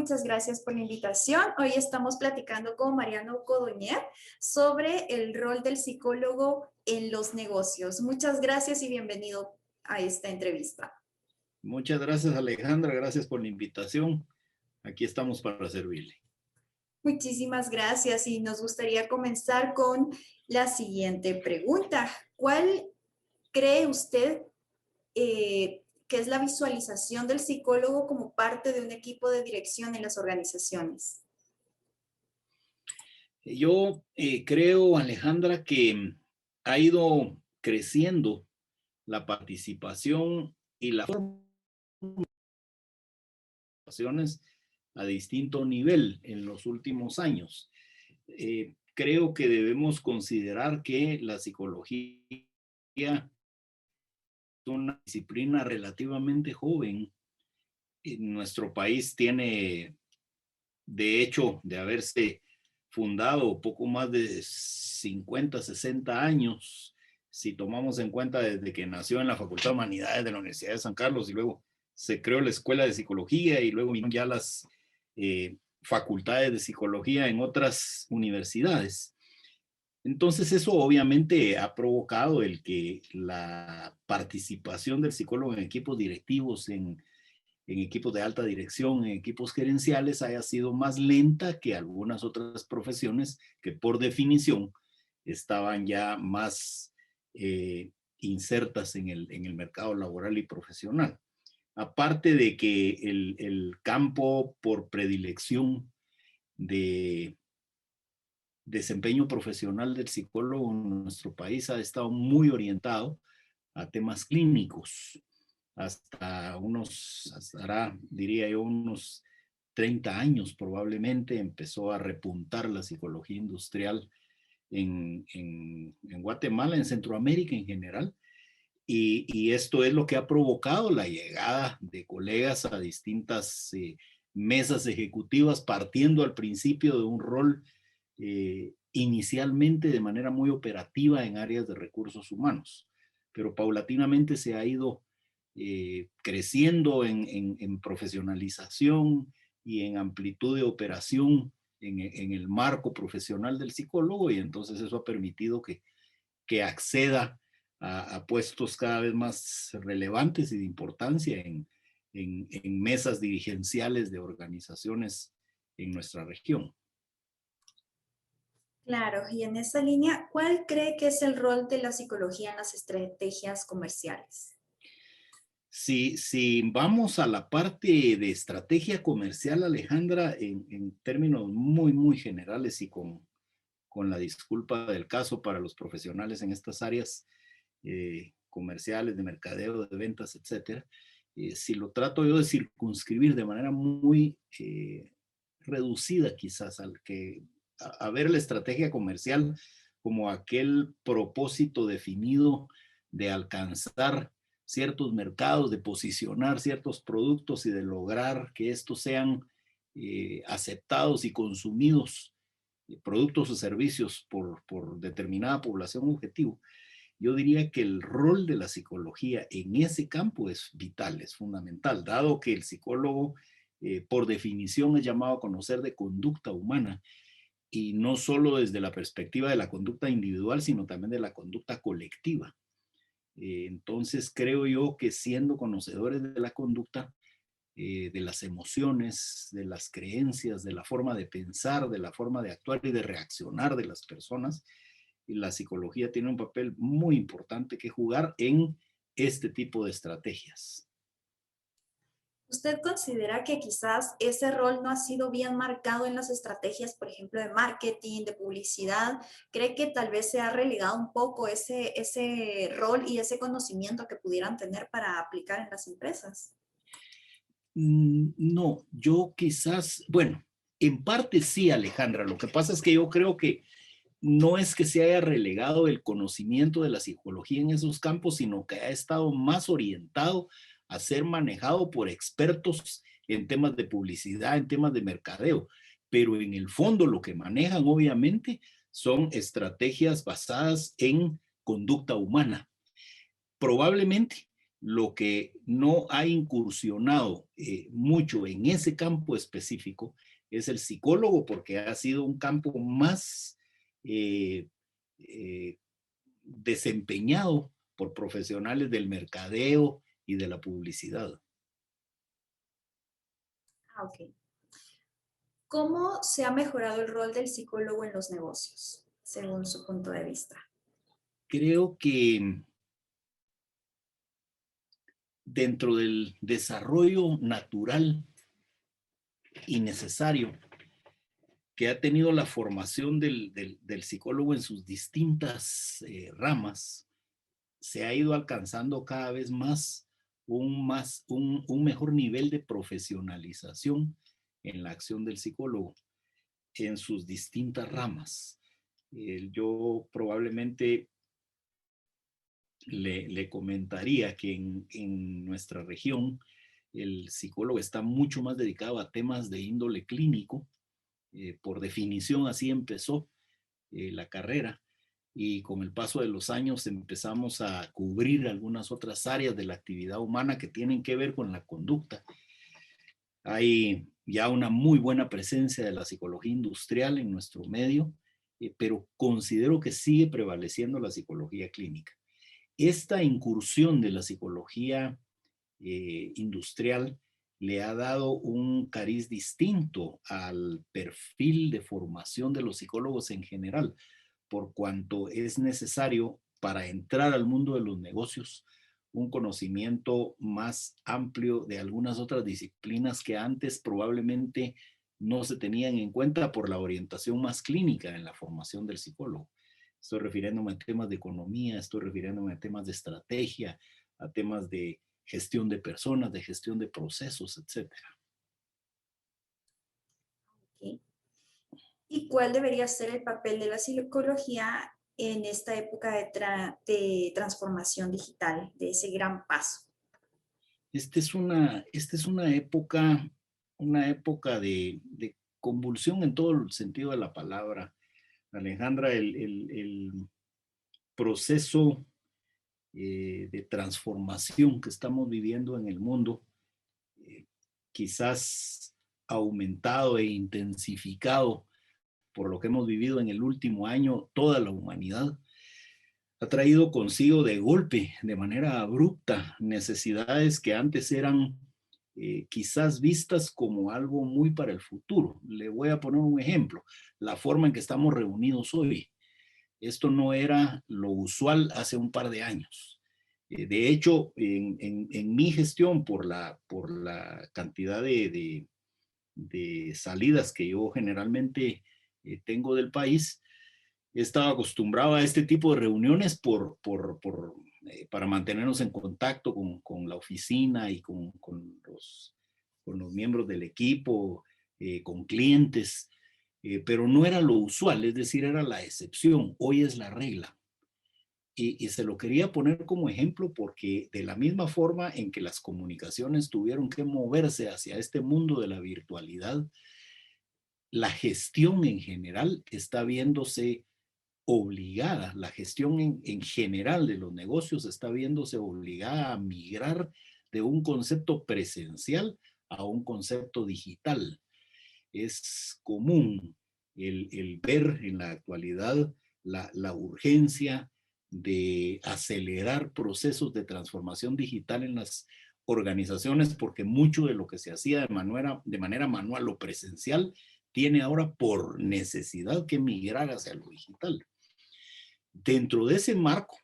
muchas gracias por la invitación. Hoy estamos platicando con Mariano Codoñer sobre el rol del psicólogo en los negocios. Muchas gracias y bienvenido a esta entrevista. Muchas gracias, Alejandra. Gracias por la invitación. Aquí estamos para servirle. Muchísimas gracias y nos gustaría comenzar con la siguiente pregunta. ¿Cuál cree usted que es la visualización del psicólogo como parte de un equipo de dirección en las organizaciones? Yo creo, Alejandra, que ha ido creciendo la participación y la formaciones a distinto nivel en los últimos años. Creo que debemos considerar que la psicología es una disciplina relativamente joven. En nuestro país tiene, de hecho, de haberse fundado poco más de 50, 60 años, si tomamos en cuenta desde que nació en la Facultad de Humanidades de la Universidad de San Carlos y luego se creó la Escuela de Psicología y luego ya las facultades de psicología en otras universidades. Entonces eso obviamente ha provocado el que la participación del psicólogo en equipos directivos, en equipos de alta dirección, en equipos gerenciales, haya sido más lenta que algunas otras profesiones que por definición estaban ya más insertas en el mercado laboral y profesional. Aparte de que el campo por predilección de desempeño profesional del psicólogo en nuestro país ha estado muy orientado a temas clínicos. Hasta diría yo, unos 30 años probablemente empezó a repuntar la psicología industrial en Guatemala, en Centroamérica en general. Y esto es lo que ha provocado la llegada de colegas a distintas mesas ejecutivas, partiendo al principio de un rol inicialmente de manera muy operativa en áreas de recursos humanos, pero paulatinamente se ha ido creciendo en profesionalización y en amplitud de operación en el marco profesional del psicólogo, y entonces eso ha permitido que acceda a puestos cada vez más relevantes y de importancia en mesas dirigenciales de organizaciones en nuestra región. Claro, y en esa línea, ¿cuál cree que es el rol de la psicología en las estrategias comerciales? Si vamos a la parte de estrategia comercial, Alejandra, en términos muy, muy generales y con la disculpa del caso para los profesionales en estas áreas comerciales, de mercadeo, de ventas, etcétera, si lo trato yo de circunscribir de manera muy reducida quizás a ver la estrategia comercial como aquel propósito definido de alcanzar ciertos mercados, de posicionar ciertos productos y de lograr que estos sean aceptados y consumidos, productos o servicios por determinada población objetivo. Yo diría que el rol de la psicología en ese campo es vital, es fundamental, dado que el psicólogo por definición es llamado a conocer de conducta humana, y no solo desde la perspectiva de la conducta individual, sino también de la conducta colectiva. Entonces creo yo que siendo conocedores de la conducta, de las emociones, de las creencias, de la forma de pensar, de la forma de actuar y de reaccionar de las personas, la psicología tiene un papel muy importante que jugar en este tipo de estrategias. ¿Usted considera que quizás ese rol no ha sido bien marcado en las estrategias, por ejemplo, de marketing, de publicidad? ¿Cree que tal vez se ha relegado un poco ese rol y ese conocimiento que pudieran tener para aplicar en las empresas? No, yo quizás, bueno, en parte sí, Alejandra. Lo que pasa es que yo creo que no es que se haya relegado el conocimiento de la psicología en esos campos, sino que ha estado más orientado a ser manejado por expertos en temas de publicidad, en temas de mercadeo. Pero en el fondo lo que manejan obviamente son estrategias basadas en conducta humana. Probablemente Lo que no ha incursionado mucho en ese campo específico es el psicólogo, porque ha sido un campo más eh, eh, desempeñado por profesionales del mercadeo y de la publicidad. Ah, ok. ¿Cómo se ha mejorado el rol del psicólogo en los negocios, según su punto de vista? Creo que dentro del desarrollo natural y necesario que ha tenido la formación del psicólogo en sus distintas ramas, se ha ido alcanzando cada vez un mejor nivel de profesionalización en la acción del psicólogo en sus distintas ramas. Yo probablemente le comentaría que en nuestra región el psicólogo está mucho más dedicado a temas de índole clínico. Por definición así empezó la carrera, y con el paso de los años empezamos a cubrir algunas otras áreas de la actividad humana que tienen que ver con la conducta. Hay ya una muy buena presencia de la psicología industrial en nuestro medio, pero considero que sigue prevaleciendo la psicología clínica. Esta incursión de la psicología industrial le ha dado un cariz distinto al perfil de formación de los psicólogos en general, por cuanto es necesario para entrar al mundo de los negocios un conocimiento más amplio de algunas otras disciplinas que antes probablemente no se tenían en cuenta por la orientación más clínica en la formación del psicólogo. Estoy refiriéndome a temas de economía, estoy refiriéndome a temas de estrategia, a temas de gestión de personas, de gestión de procesos, etcétera. ¿Ok? ¿Y cuál debería ser el papel de la psicología en esta época de transformación digital, de ese gran paso? Esta es una época de convulsión en todo el sentido de la palabra, Alejandra. El proceso de transformación que estamos viviendo en el mundo, eh, quizás aumentado e intensificado por lo que hemos vivido en el último año, toda la humanidad, ha traído consigo de golpe, de manera abrupta, necesidades que antes eran quizás vistas como algo muy para el futuro. Le voy a poner un ejemplo: la forma en que estamos reunidos hoy. Esto no era lo usual hace un par de años. De hecho, en mi gestión, por la cantidad de salidas que yo generalmente tengo del país, he estado acostumbrado a este tipo de reuniones para mantenernos en contacto con la oficina y con los miembros del equipo, con clientes, pero no era lo usual, es decir, era la excepción. Hoy es la regla. Y se lo quería poner como ejemplo porque de la misma forma en que las comunicaciones tuvieron que moverse hacia este mundo de la virtualidad, la gestión en general está viéndose obligada, la gestión en general de los negocios está viéndose obligada a migrar de un concepto presencial a un concepto digital. Es común el ver en la actualidad la urgencia de acelerar procesos de transformación digital en las organizaciones, porque mucho de lo que se hacía de manera manual o presencial tiene ahora por necesidad que migrar hacia lo digital. Dentro de ese marco,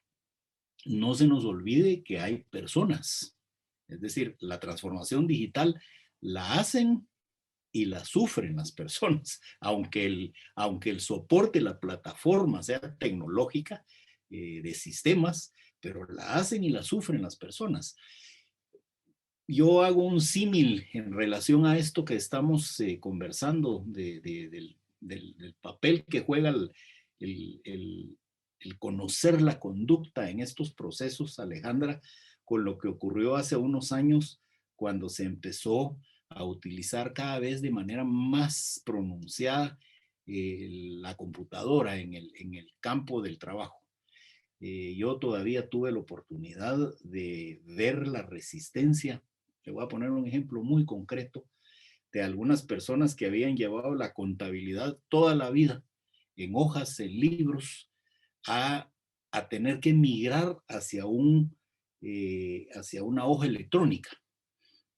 no se nos olvide que hay personas, es decir, la transformación digital la hacen y la sufren las personas, aunque el soporte, la plataforma sea tecnológica, de sistemas, pero la hacen y la sufren las personas. Yo hago un símil en relación a esto que estamos conversando del papel que juega el, el, el conocer la conducta en estos procesos, Alejandra, con lo que ocurrió hace unos años cuando se empezó a utilizar cada vez de manera más pronunciada la computadora en el campo del trabajo. Yo todavía tuve la oportunidad de ver la resistencia. Le voy a poner un ejemplo muy concreto de algunas personas que habían llevado la contabilidad toda la vida en hojas, en libros, a, a tener que migrar hacia una hoja electrónica.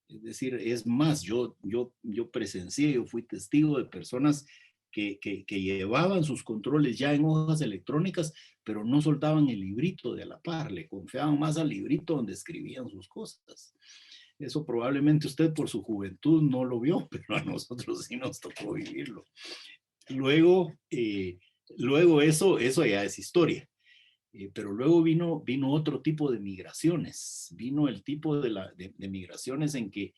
Es decir, es más, yo presencié, yo fui testigo de personas que llevaban sus controles ya en hojas electrónicas, pero no soltaban el librito de a la par, le confiaban más al librito donde escribían sus cosas. Eso probablemente usted por su juventud no lo vio, pero a nosotros sí nos tocó vivirlo. Luego, luego eso ya es historia. Pero luego vino otro tipo de migraciones, vino el tipo de migraciones en que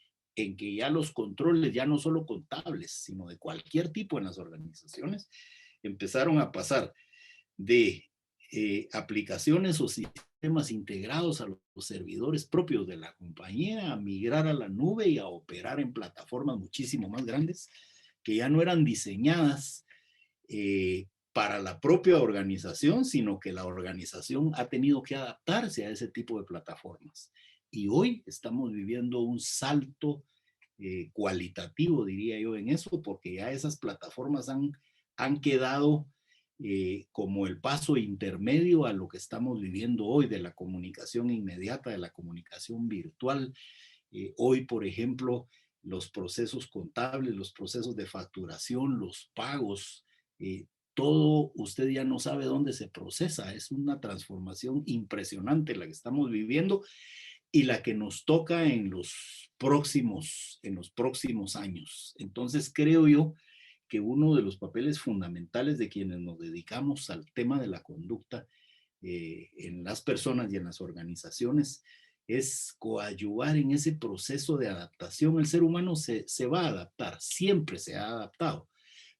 ya los controles, ya no solo contables, sino de cualquier tipo en las organizaciones, empezaron a pasar de aplicaciones o sistemas integrados a los servidores propios de la compañía, a migrar a la nube y a operar en plataformas muchísimo más grandes que ya no eran diseñadas para la propia organización, sino que la organización ha tenido que adaptarse a ese tipo de plataformas. Y hoy estamos viviendo un salto cualitativo, diría yo, en eso, porque ya esas plataformas han quedado como el paso intermedio a lo que estamos viviendo hoy de la comunicación inmediata, de la comunicación virtual. Hoy, por ejemplo, los procesos contables, los procesos de facturación, los pagos, todo usted ya no sabe dónde se procesa. Es una transformación impresionante la que estamos viviendo y la que nos toca en los próximos años. Entonces creo yo que uno de los papeles fundamentales de quienes nos dedicamos al tema de la conducta en las personas y en las organizaciones es coadyuvar en ese proceso de adaptación. El ser humano se va a adaptar, siempre se ha adaptado,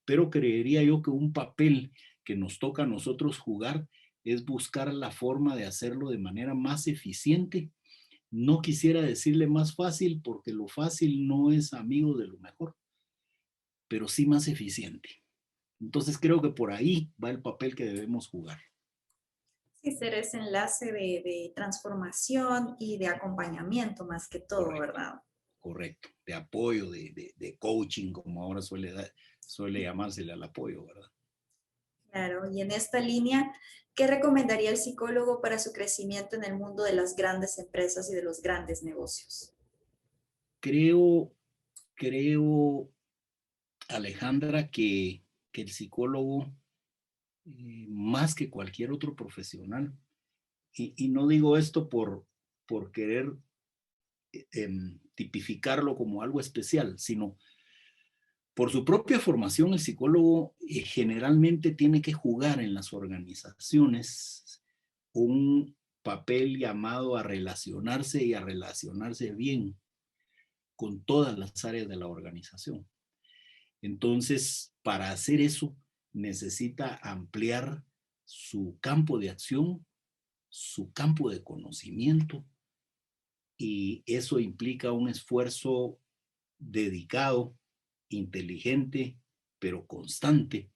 pero creería yo que un papel que nos toca a nosotros jugar es buscar la forma de hacerlo de manera más eficiente. No quisiera decirle más fácil porque lo fácil no es amigo de lo mejor, pero sí más eficiente. Entonces creo que por ahí va el papel que debemos jugar. Sí, ser ese enlace de transformación y de acompañamiento más que todo, Correcto, ¿verdad? correcto. De apoyo, de coaching, como ahora suele llamársele al apoyo, ¿verdad? Claro, y en esta línea, ¿qué recomendaría el psicólogo para su crecimiento en el mundo de las grandes empresas y de los grandes negocios? Creo, creo, Alejandra, que el psicólogo, más que cualquier otro profesional, y no digo esto por querer tipificarlo como algo especial, sino por su propia formación, el psicólogo generalmente tiene que jugar en las organizaciones un papel llamado a relacionarse y a relacionarse bien con todas las áreas de la organización. Entonces, para hacer eso, necesita ampliar su campo de acción, su campo de conocimiento, y eso implica un esfuerzo dedicado, inteligente, pero constante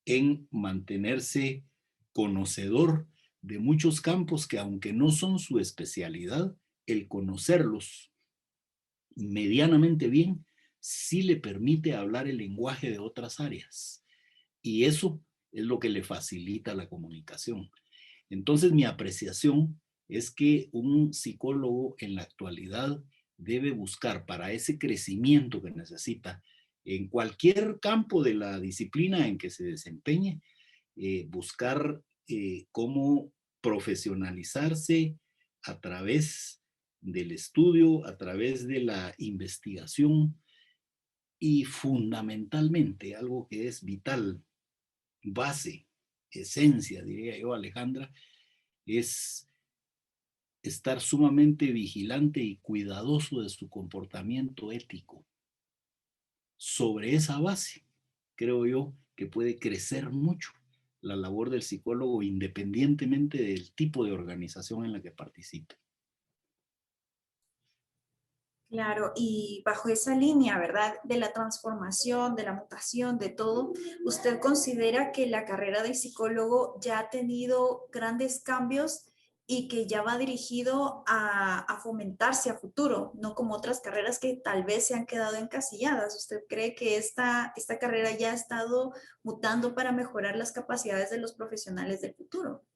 en mantenerse conocedor de muchos campos que aunque no son su especialidad, el conocerlos medianamente bien sí le permite hablar el lenguaje de otras áreas. Y eso es lo que le facilita la comunicación. Entonces mi apreciación es que un psicólogo en la actualidad debe buscar para ese crecimiento que necesita en cualquier campo de la disciplina en que se desempeñe, buscar cómo profesionalizarse a través del estudio, a través de la investigación y fundamentalmente algo que es vital, base, esencia, diría yo, Alejandra, es estar sumamente vigilante y cuidadoso de su comportamiento ético. Sobre esa base, creo yo que puede crecer mucho la labor del psicólogo independientemente del tipo de organización en la que participe. Claro, y bajo esa línea, ¿verdad? De la transformación, de la mutación, de todo, ¿usted considera que la carrera de psicólogo ya ha tenido grandes cambios y que ya va dirigido a fomentarse a futuro, no como otras carreras que tal vez se han quedado encasilladas? ¿Usted cree que esta carrera ya ha estado mutando para mejorar las capacidades de los profesionales del futuro?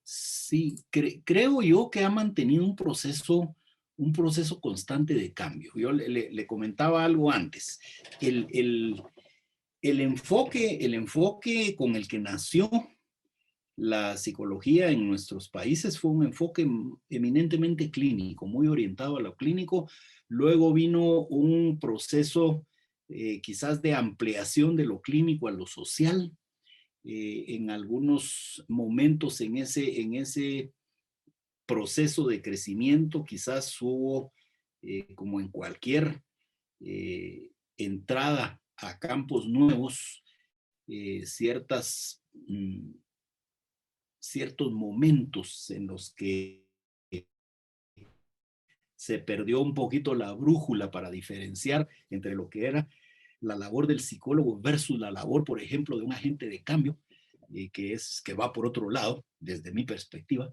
Sí, creo yo que ha mantenido un proceso constante de cambio. Yo le comentaba algo antes. El, el, el enfoque con el que nació la psicología en nuestros países fue un enfoque eminentemente clínico, muy orientado a lo clínico. Luego vino un proceso quizás de ampliación de lo clínico a lo social. En algunos momentos en ese proceso de crecimiento quizás hubo, como en cualquier entrada a campos nuevos, ciertas ciertos momentos en los que se perdió un poquito la brújula para diferenciar entre lo que era la labor del psicólogo versus la labor, por ejemplo, de un agente de cambio, que va por otro lado, desde mi perspectiva.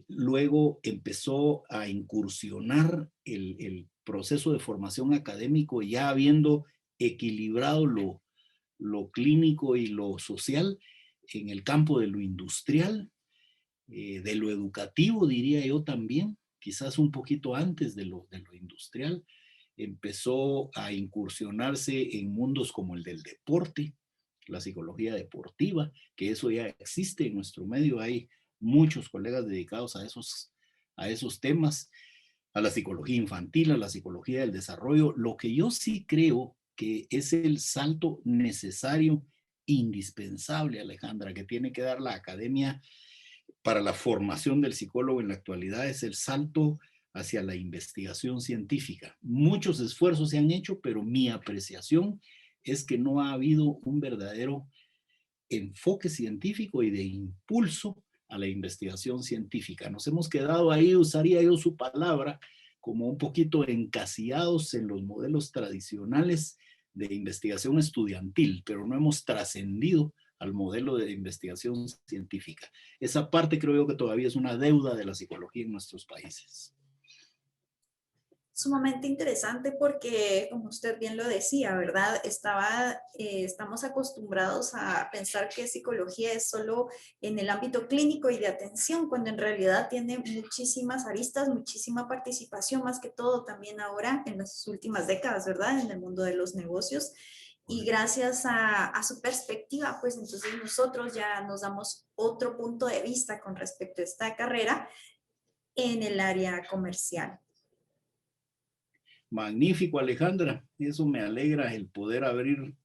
Luego empezó a incursionar el proceso de formación académico, ya habiendo equilibrado lo clínico y lo social en el campo de lo industrial, de lo educativo, diría yo también, quizás un poquito antes de lo industrial. Empezó a incursionarse en mundos como el del deporte, la psicología deportiva, que eso ya existe en nuestro medio. Hay muchos colegas dedicados a esos temas, a la psicología infantil, a la psicología del desarrollo. Lo que yo sí creo que es el salto necesario, indispensable, Alejandra, que tiene que dar la academia para la formación del psicólogo en la actualidad, es el salto hacia la investigación científica. Muchos esfuerzos se han hecho, pero mi apreciación es que no ha habido un verdadero enfoque científico y de impulso a la investigación científica. Nos hemos quedado ahí, usaría yo su palabra, como un poquito encasillados en los modelos tradicionales de investigación estudiantil, pero no hemos trascendido al modelo de investigación científica. Esa parte creo yo que todavía es una deuda de la psicología en nuestros países. Sumamente interesante porque, como usted bien lo decía, ¿verdad? Estamos acostumbrados a pensar que psicología es solo en el ámbito clínico y de atención, cuando en realidad tiene muchísimas aristas, muchísima participación, más que todo también ahora en las últimas décadas, ¿verdad? En el mundo de los negocios. Y gracias a su perspectiva, pues entonces nosotros ya nos damos otro punto de vista con respecto a esta carrera en el área comercial. Magnífico, Alejandra. Eso me alegra, el poder abrir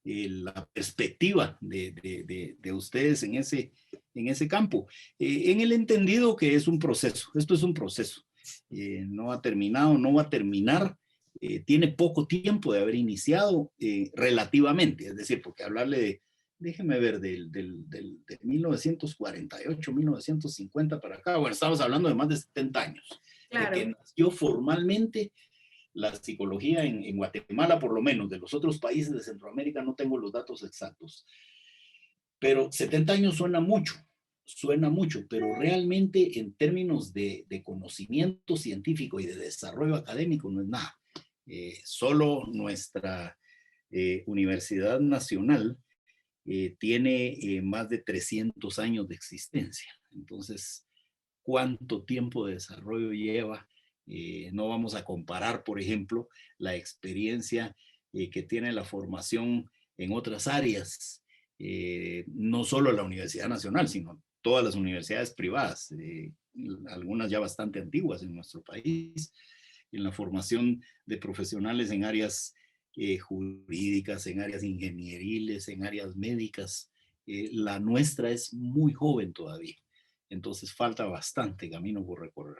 la perspectiva de ustedes en ese campo. En el entendido que es un proceso, esto es un proceso. No ha terminado, no va a terminar. Tiene poco tiempo de haber iniciado relativamente, es decir, porque hablarle déjeme ver, de 1948, 1950 para acá, bueno, estamos hablando de más de 70 años, de que Claro. nació formalmente la psicología en Guatemala, por lo menos. De los otros países de Centroamérica no tengo los datos exactos. Pero 70 años suena mucho, pero realmente en términos de conocimiento científico y de desarrollo académico no es nada. Solo nuestra Universidad Nacional tiene más de 300 años de existencia. Entonces, ¿cuánto tiempo de desarrollo lleva? No vamos a comparar, por ejemplo, la experiencia que tiene la formación en otras áreas, no solo la Universidad Nacional, sino todas las universidades privadas, algunas ya bastante antiguas en nuestro país, en la formación de profesionales en áreas jurídicas, en áreas ingenieriles, en áreas médicas. La nuestra es muy joven todavía, entonces falta bastante camino por recorrer.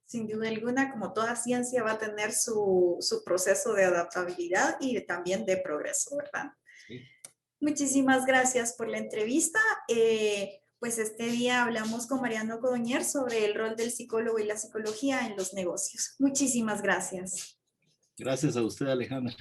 Sin duda alguna, como toda ciencia, va a tener su proceso de adaptabilidad y también de progreso, ¿verdad? Sí. Muchísimas gracias por la entrevista. pues este día hablamos con Mariano Codoñer sobre el rol del psicólogo y la psicología en los negocios. Muchísimas gracias. Gracias a usted, Alejandra.